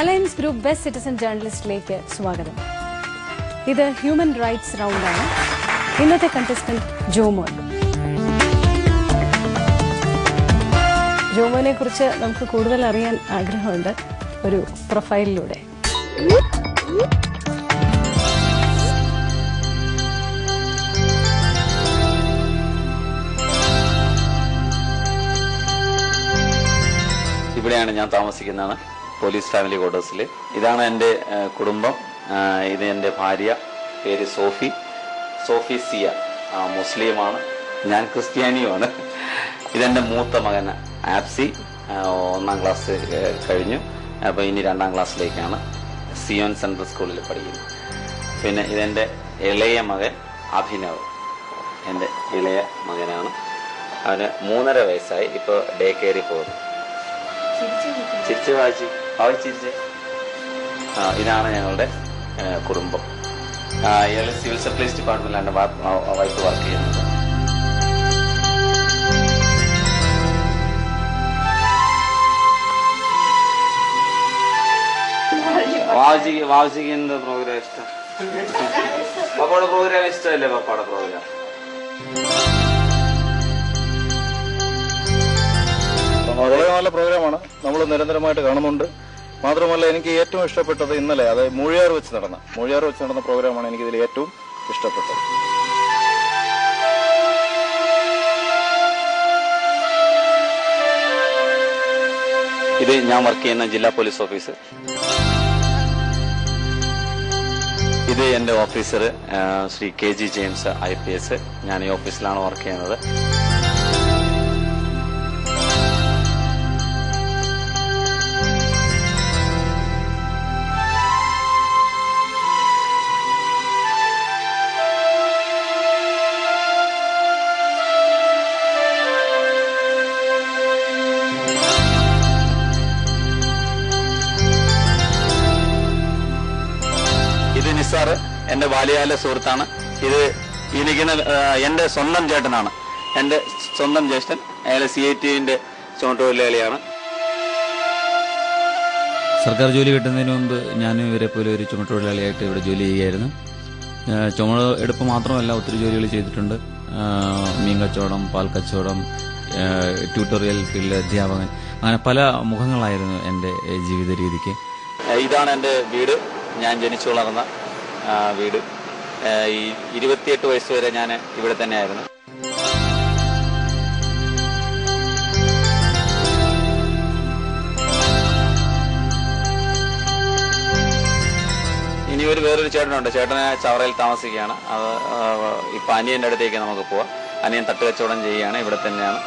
Alliance group best citizen ജേർണലിസ്റ്റിലേക്ക് സ്വാഗതം. ഇത് human rights റൗണ്ടാണ്. ഇന്നത്തെ കണ്ടസ്റ്റന്റ് ജോമോൻ. ജോമോനെ കുറിച്ച് നമുക്ക് കൂടുതൽ അറിയാൻ ആഗ്രഹമുണ്ട് ഒരു പ്രൊഫൈലിലൂടെ. ഇവിടെയാണ് ഞാൻ താമസിക്കുന്നതാണ്, പോലീസ് ഫാമിലി ക്വാർട്ടേഴ്സിൽ. ഇതാണ് എൻ്റെ കുടുംബം. ഇത് എൻ്റെ ഭാര്യ, പേര് സോഫി സിയ, മുസ്ലിമാണ്. ഞാൻ ക്രിസ്ത്യാനിയുമാണ്. ഇതെൻ്റെ മൂത്ത മകൻ ആപ്സി, 1ാം ക്ലാസ് കഴിഞ്ഞു. അപ്പോൾ ഇനി 2ാം ക്ലാസ്സിലേക്കാണ്, സിയോൻ സെൻട്രൽ സ്കൂളിൽ പഠിക്കുന്നത്. പിന്നെ ഇതെൻ്റെ ഇളയ മകൻ അഭിനവ്, എൻ്റെ ഇളയ മകനാണ്. അവന് 3.5 വയസ്സായി. ഇപ്പോൾ ഡേ കെയറിൽ പോകുന്നു. ചിരിച്ച് ഇതാണ് ഞങ്ങളുടെ കുടുംബം. ഇയാൾ സിവിൽ സപ്ലൈസ് ഡിപ്പാർട്ട്മെന്റിലാണ് വൈഫ് വർക്ക് ചെയ്യുന്നത്. വാവജിക്ക് എന്ത് പ്രോഗ്രാം ഇഷ്ടം? പപ്പയുടെ പ്രോഗ്രാം ഇഷ്ടമല്ലേ? പപ്പയുടെ പ്രോഗ്രാം വളരെ നല്ല പ്രോഗ്രാമാണ്, നമ്മൾ നിരന്തരമായിട്ട് കാണുന്നുണ്ട്. മാത്രമല്ല, എനിക്ക് ഏറ്റവും ഇഷ്ടപ്പെട്ടത് ഇന്നലെ, അതായത് മൂഴിയാർ വെച്ച് നടന്ന പ്രോഗ്രാമാണ് എനിക്കിതിൽ ഏറ്റവും ഇഷ്ടപ്പെട്ടത്. ഇത് ഞാൻ വർക്ക് ചെയ്യുന്ന ജില്ലാ പോലീസ് ഓഫീസ്. ഇത് എന്റെ officer Shri KG James IPS. ഞാൻ ഈ ഓഫീസിലാണ് വർക്ക് ചെയ്യുന്നത്. ഇത് നിസാർ, എന്റെ ബാല്യകാല സുഹൃത്താണ്. ഇത് ഇരിക്കുന്ന എന്റെ സ്വന്തം ചേട്ടനാണ്, എന്റെ സ്വന്തം ജ്യേഷ്ഠൻ. അയാൾ CITന്റെ ചുമട്ടുതൊഴിലാളിയാണ്. സർക്കാർ ജോലി കിട്ടുന്നതിന് മുമ്പ് ഞാനും ഇവരെ പോലെ ഒരു ചുമട്ടുതൊഴിലാളിയായിട്ട് ഇവിടെ ജോലി ചെയ്യുകയായിരുന്നു. ചുമടെടുപ്പ് മാത്രമല്ല, ഒത്തിരി ജോലികൾ ചെയ്തിട്ടുണ്ട്. മീൻ കച്ചവടം, പാൽ കച്ചവടം, ട്യൂട്ടോറിയൽ ഫീൽഡ്, അധ്യാപകൻ, അങ്ങനെ പല മുഖങ്ങളായിരുന്നു എൻ്റെ ജീവിത രീതിക്ക്. ഇതാണ് എൻ്റെ വീട്, ഞാൻ ജനിച്ചു വളർന്ന വീട്. ഈ 28 വയസ്സ് വരെ ഞാൻ ഇവിടെ തന്നെയായിരുന്നു. ഇനി വേറൊരു ചേട്ടനുണ്ട്. ചേട്ടന് ചവറയിൽ താമസിക്കുകയാണ്. അത് ഇപ്പം അനിയൻ്റെ അടുത്തേക്ക് നമുക്ക് പോവാം. അനിയൻ തട്ടുകച്ചവടം ചെയ്യുകയാണ്, ഇവിടെ തന്നെയാണ്.